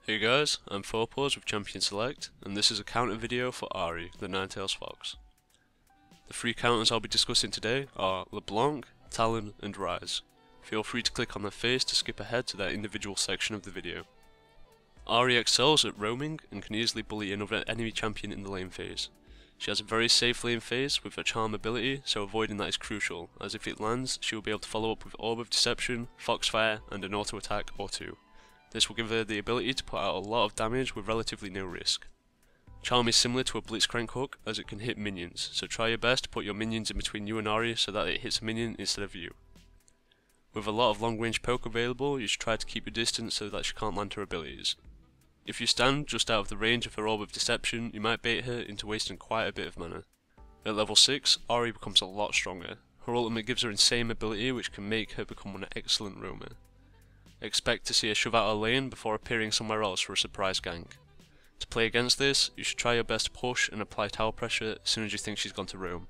Hey guys, I'm Fourpaws with ChampionSelect, and this is a counter video for Ahri, the Ninetales Fox. The three counters I'll be discussing today are LeBlanc, Talon, and Ryze. Feel free to click on their face to skip ahead to their individual section of the video. Ahri excels at roaming and can easily bully another enemy champion in the lane phase. She has a very safe lane phase with her charm ability, so avoiding that is crucial, as if it lands, she will be able to follow up with Orb of Deception, Foxfire, and an auto attack or two. This will give her the ability to put out a lot of damage with relatively no risk. Charm is similar to a Blitzcrank hook as it can hit minions, so try your best to put your minions in between you and Ahri so that it hits a minion instead of you. With a lot of long range poke available, you should try to keep your distance so that she can't land her abilities. If you stand just out of the range of her Orb of Deception, you might bait her into wasting quite a bit of mana. At level 6, Ahri becomes a lot stronger. Her ultimate gives her insane ability which can make her become an excellent roamer. Expect to see her shove out a lane before appearing somewhere else for a surprise gank. To play against this, you should try your best to push and apply tower pressure as soon as you think she's gone to roam.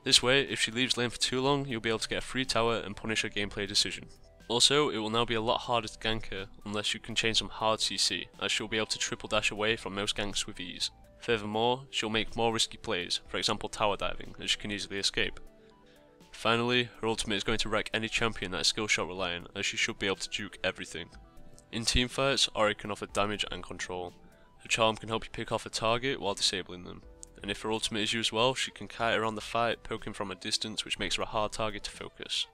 This way, if she leaves lane for too long, you'll be able to get a free tower and punish her gameplay decision. Also, it will now be a lot harder to gank her unless you can chain some hard CC, as she'll be able to triple dash away from most ganks with ease. Furthermore, she'll make more risky plays, for example tower diving, as she can easily escape. Finally, her ultimate is going to wreck any champion that is skill shot reliant, as she should be able to juke everything. In teamfights, Ahri can offer damage and control. Her charm can help you pick off a target while disabling them, and if her ultimate is used well, she can kite around the fight, poking from a distance which makes her a hard target to focus.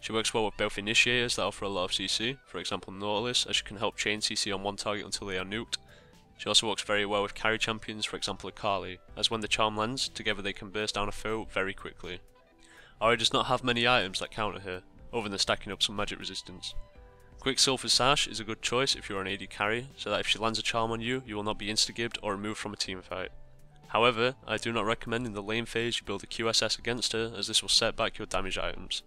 She works well with both initiators that offer a lot of CC, for example Nautilus, as she can help chain CC on one target until they are nuked. She also works very well with carry champions, for example Akali, as when the charm lands, together they can burst down a foe very quickly. Ahri does not have many items that counter her, other than stacking up some magic resistance. Quicksilver Sash is a good choice if you are an AD carry, so that if she lands a charm on you, you will not be insta-gibbed or removed from a teamfight. However, I do not recommend in the lane phase you build a QSS against her, as this will set back your damage items.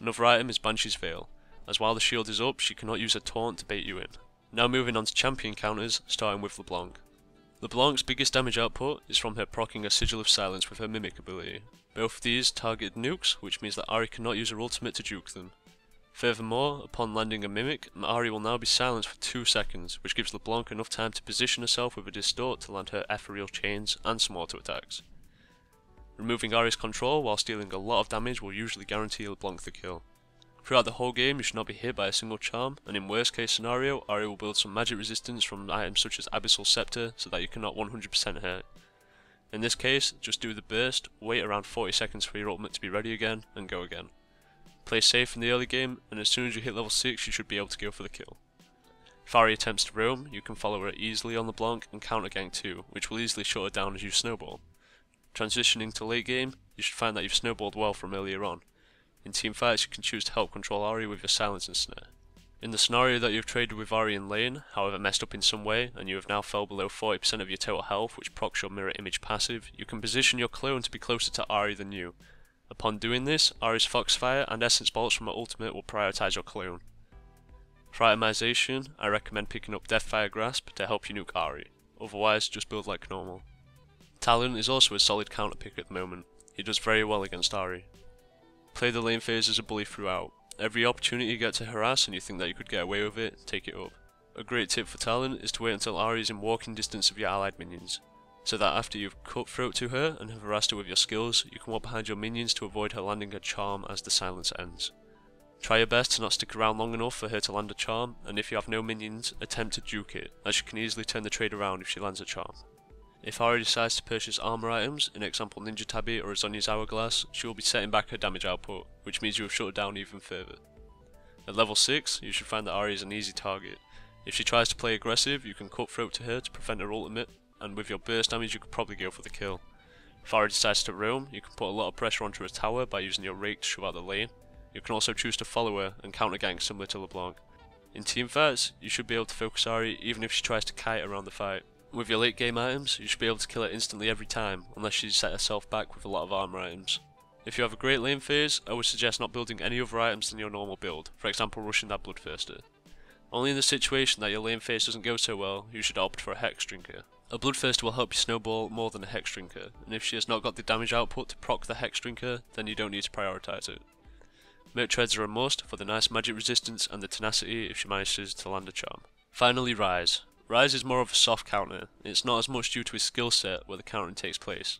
Another item is Banshee's Veil, as while the shield is up, she cannot use a taunt to bait you in. Now moving on to champion counters, starting with LeBlanc. LeBlanc's biggest damage output is from her proccing a Sigil of Silence with her Mimic ability. Both of these target nukes, which means that Ahri cannot use her ultimate to juke them. Furthermore, upon landing a Mimic, Ahri will now be silenced for 2 seconds, which gives LeBlanc enough time to position herself with a Distort to land her ethereal chains and some auto attacks. Removing Ahri's control while stealing a lot of damage will usually guarantee LeBlanc the kill. Throughout the whole game you should not be hit by a single charm, and in worst case scenario, Ahri will build some magic resistance from items such as Abyssal Scepter so that you cannot 100% hurt. In this case, just do the burst, wait around 40 seconds for your ultimate to be ready again, and go again. Play safe in the early game, and as soon as you hit level 6 you should be able to go for the kill. If Ahri attempts to roam, you can follow her easily on LeBlanc and counter gank too, which will easily shut her down as you snowball. Transitioning to late game, you should find that you've snowballed well from earlier on. In teamfights you can choose to help control Ahri with your silence and snare. In the scenario that you have traded with Ahri in lane, however messed up in some way, and you have now fell below 40% of your total health which procs your mirror image passive, you can position your clone to be closer to Ahri than you. Upon doing this, Ahri's Foxfire and Essence Bolts from her ultimate will prioritise your clone. For itemization, I recommend picking up Deathfire Grasp to help you nuke Ahri, otherwise just build like normal. Talon is also a solid counter pick at the moment, he does very well against Ahri. Play the lane phase as a bully throughout. Every opportunity you get to harass and you think that you could get away with it, take it up. A great tip for Talon is to wait until Ahri is in walking distance of your allied minions, so that after you've cutthroat to her and have harassed her with your skills, you can walk behind your minions to avoid her landing her charm as the silence ends. Try your best to not stick around long enough for her to land a charm, and if you have no minions, attempt to juke it, as you can easily turn the trade around if she lands a charm. If Ahri decides to purchase armor items, in example Ninja Tabi or Azonia's Hourglass, she will be setting back her damage output, which means you have shut her down even further. At level 6, you should find that Ahri is an easy target. If she tries to play aggressive, you can cutthroat to her to prevent her ultimate, and with your burst damage you could probably go for the kill. If Ahri decides to roam, you can put a lot of pressure onto her tower by using your rake to shove out the lane. You can also choose to follow her and counter gank similar to LeBlanc. In teamfights, you should be able to focus Ahri even if she tries to kite around the fight. With your late game items, you should be able to kill her instantly every time, unless she set herself back with a lot of armor items. If you have a great lane phase, I would suggest not building any other items than your normal build, for example rushing that Bloodthirster. Only in the situation that your lane phase doesn't go so well, you should opt for a Hex Drinker. A Bloodthirster will help you snowball more than a Hex Drinker, and if she has not got the damage output to proc the Hex Drinker, then you don't need to prioritise it. Merc Treads are a must for the nice magic resistance and the tenacity if she manages to land a charm. Finally, Ryze. Ryze is more of a soft counter, and it's not as much due to his skill set where the countering takes place.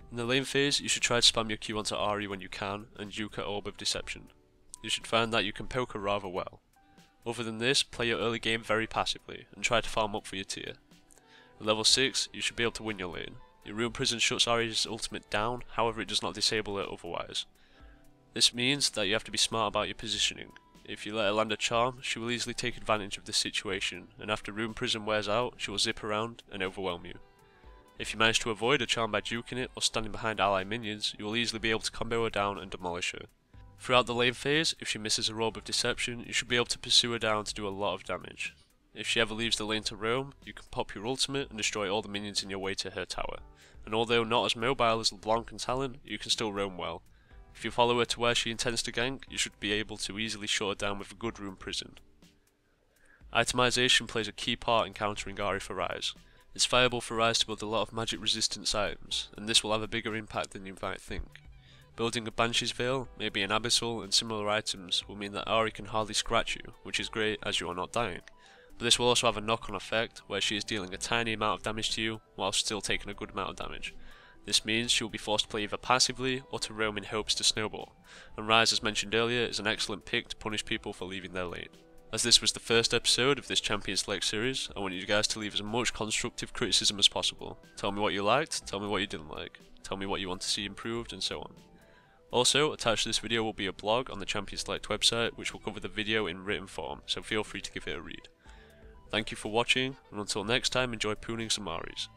In the lane phase, you should try to spam your Q onto Ahri when you can, and juke at Orb of Deception. You should find that you can poke her rather well. Other than this, play your early game very passively, and try to farm up for your tier. At level 6, you should be able to win your lane. Your Rune Prison shuts Ahri's ultimate down, however it does not disable it otherwise. This means that you have to be smart about your positioning. If you let her land a charm, she will easily take advantage of this situation, and after Rune Prison wears out, she will zip around and overwhelm you. If you manage to avoid a charm by juking it or standing behind ally minions, you will easily be able to combo her down and demolish her. Throughout the lane phase, if she misses a Orb of Deception, you should be able to pursue her down to do a lot of damage. If she ever leaves the lane to roam, you can pop your ultimate and destroy all the minions in your way to her tower, and although not as mobile as LeBlanc and Talon, you can still roam well. If you follow her to where she intends to gank, you should be able to easily shut her down with a good Rune Prison. Itemization plays a key part in countering Ahri for Ryze. It's viable for Ryze to build a lot of magic resistance items, and this will have a bigger impact than you might think. Building a Banshee's Veil, maybe an Abyssal and similar items will mean that Ahri can hardly scratch you, which is great as you are not dying. But this will also have a knock-on effect, where she is dealing a tiny amount of damage to you, while still taking a good amount of damage. This means she will be forced to play either passively or to roam in hopes to snowball, and Ryze, as mentioned earlier, is an excellent pick to punish people for leaving their lane. As this was the first episode of this ChampionSelect series, I want you guys to leave as much constructive criticism as possible. Tell me what you liked, tell me what you didn't like, tell me what you want to see improved, and so on. Also, attached to this video will be a blog on the ChampionSelect website which will cover the video in written form, so feel free to give it a read. Thank you for watching, and until next time, enjoy pooning some Ahris.